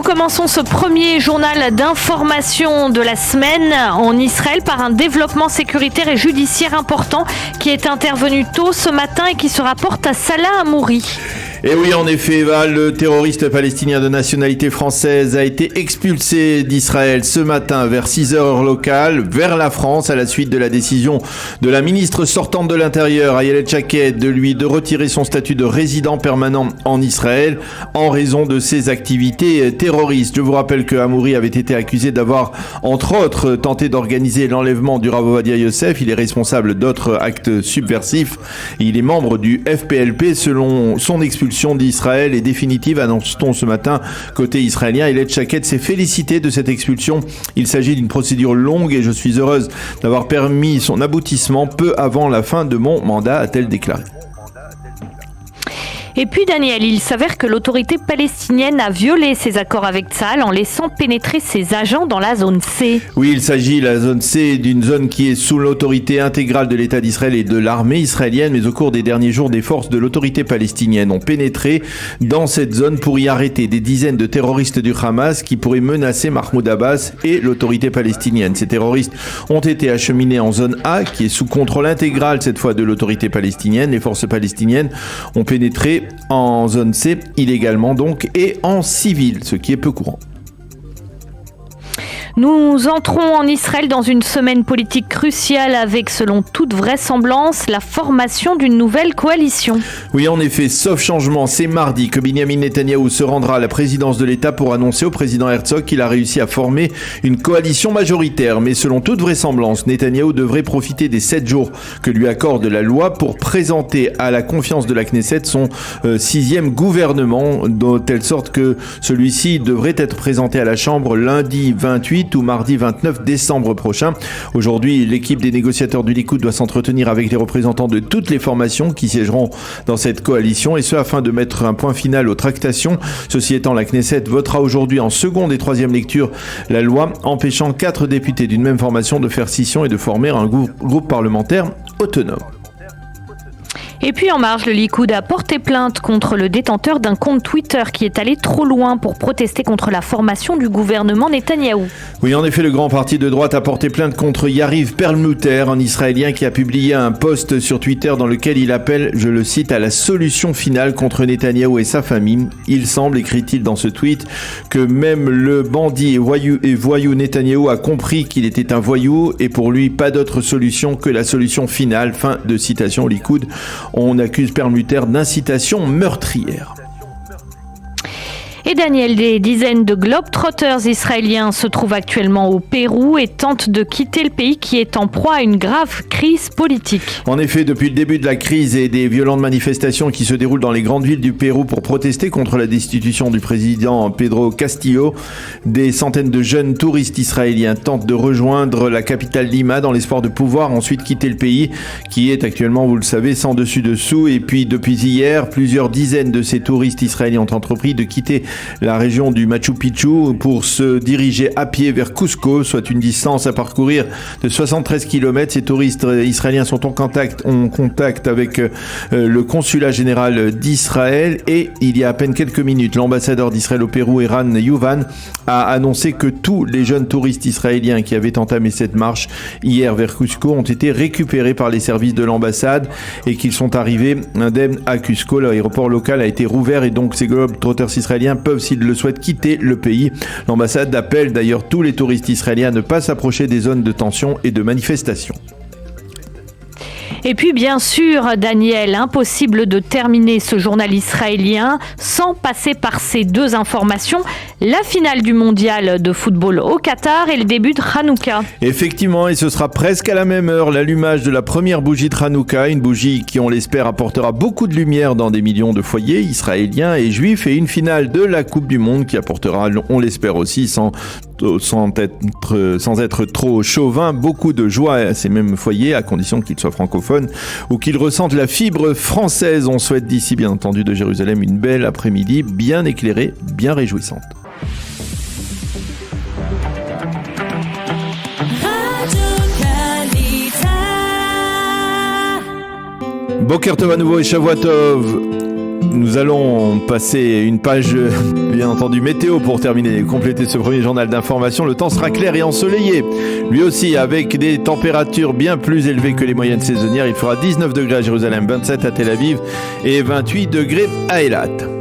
nous commençons ce premier journal d'information de la semaine en Israël par un développement sécuritaire et judiciaire important qui est intervenu tôt ce matin et qui se rapporte à Salah Hamouri. Et oui, en effet, Eva, le terroriste palestinien de nationalité française a été expulsé d'Israël ce matin vers 6h heure locale vers la France à la suite de la décision de la ministre sortante de l'Intérieur, Ayelet Shaked, de retirer son statut de résident permanent en Israël en raison de ses activités terroristes. Je vous rappelle que Hamouri avait été accusé d'avoir, entre autres, tenté d'organiser l'enlèvement du Rav Ovadia Yosef. Il est responsable d'autres actes subversifs. Il est membre du FPLP. Selon son expulsion d'Israël est définitive, annonce-t-on ce matin côté israélien. Ayelet Shaked s'est félicité de cette expulsion. Il s'agit d'une procédure longue et je suis heureuse d'avoir permis son aboutissement peu avant la fin de mon mandat, a-t-elle déclaré. Et puis Daniel, il s'avère que l'autorité palestinienne a violé ses accords avec Tsahal en laissant pénétrer ses agents dans la zone C. Oui, il s'agit, la zone C, d'une zone qui est sous l'autorité intégrale de l'État d'Israël et de l'armée israélienne, mais au cours des derniers jours, des forces de l'autorité palestinienne ont pénétré dans cette zone pour y arrêter des dizaines de terroristes du Hamas qui pourraient menacer Mahmoud Abbas et l'autorité palestinienne. Ces terroristes ont été acheminés en zone A, qui est sous contrôle intégral cette fois de l'autorité palestinienne. Les forces palestiniennes ont pénétré en zone C illégalement donc et en civil, ce qui est peu courant. Nous entrons en Israël dans une semaine politique cruciale avec, selon toute vraisemblance, la formation d'une nouvelle coalition. Oui, en effet, sauf changement, c'est mardi que Binyamin Netanyahou se rendra à la présidence de l'État pour annoncer au président Herzog qu'il a réussi à former une coalition majoritaire. Mais selon toute vraisemblance, Netanyahou devrait profiter des 7 jours que lui accorde la loi pour présenter à la confiance de la Knesset son 6e gouvernement, de telle sorte que celui-ci devrait être présenté à la Chambre lundi 28 ou mardi 29 décembre prochain. Aujourd'hui, l'équipe des négociateurs du Likoud doit s'entretenir avec les représentants de toutes les formations qui siégeront dans cette coalition, et ce afin de mettre un point final aux tractations. Ceci étant, la Knesset votera aujourd'hui en seconde et troisième lecture la loi empêchant 4 députés d'une même formation de faire scission et de former un groupe parlementaire autonome. Et puis en marge, le Likoud a porté plainte contre le détenteur d'un compte Twitter qui est allé trop loin pour protester contre la formation du gouvernement Netanyahou. Oui, en effet, le grand parti de droite a porté plainte contre Yariv Perlmutter, un Israélien qui a publié un post sur Twitter dans lequel il appelle, je le cite, à la solution finale contre Netanyahou et sa famille. Il semble, écrit-il dans ce tweet, que même le bandit et voyou Netanyahou a compris qu'il était un voyou et pour lui, pas d'autre solution que la solution finale. Fin de citation au Likoud. On accuse Perlmutter d'incitation meurtrière. Et Daniel, des dizaines de globetrotters israéliens se trouvent actuellement au Pérou et tentent de quitter le pays qui est en proie à une grave crise politique. En effet, depuis le début de la crise et des violentes manifestations qui se déroulent dans les grandes villes du Pérou pour protester contre la destitution du président Pedro Castillo, des centaines de jeunes touristes israéliens tentent de rejoindre la capitale Lima dans l'espoir de pouvoir ensuite quitter le pays qui est actuellement, vous le savez, sans dessus-dessous. Et puis depuis hier, plusieurs dizaines de ces touristes israéliens ont entrepris de quitter la région du Machu Picchu pour se diriger à pied vers Cusco, soit une distance à parcourir de 73 km. Ces touristes israéliens sont en contact avec le consulat général d'Israël et il y a à peine quelques minutes, l'ambassadeur d'Israël au Pérou, Eran Yuvan, a annoncé que tous les jeunes touristes israéliens qui avaient entamé cette marche hier vers Cusco ont été récupérés par les services de l'ambassade et qu'ils sont arrivés indemnes à Cusco. L'aéroport local a été rouvert et donc ces globetrotters israéliens peuvent, s'ils le souhaitent, quitter le pays. L'ambassade appelle d'ailleurs tous les touristes israéliens à ne pas s'approcher des zones de tension et de manifestation. Et puis bien sûr, Daniel, impossible de terminer ce journal israélien sans passer par ces deux informations. La finale du mondial de football au Qatar et le début de Hanouka. Effectivement, et ce sera presque à la même heure l'allumage de la première bougie de Hanouka, une bougie qui, on l'espère, apportera beaucoup de lumière dans des millions de foyers israéliens et juifs, et une finale de la Coupe du Monde qui apportera, on l'espère aussi, sans être trop chauvin, beaucoup de joie à ces mêmes foyers, à condition qu'ils soient francophones ou qu'ils ressentent la fibre française. On souhaite d'ici, bien entendu, de Jérusalem, une belle après-midi bien éclairée, bien réjouissante. Boker Tov à nouveau et Shavuot Tov. Nous allons passer une page, bien entendu, météo pour terminer et compléter ce premier journal d'information. Le temps sera clair et ensoleillé. Lui aussi, avec des températures bien plus élevées que les moyennes saisonnières. Il fera 19 degrés à Jérusalem, 27 à Tel Aviv et 28 degrés à Eilat.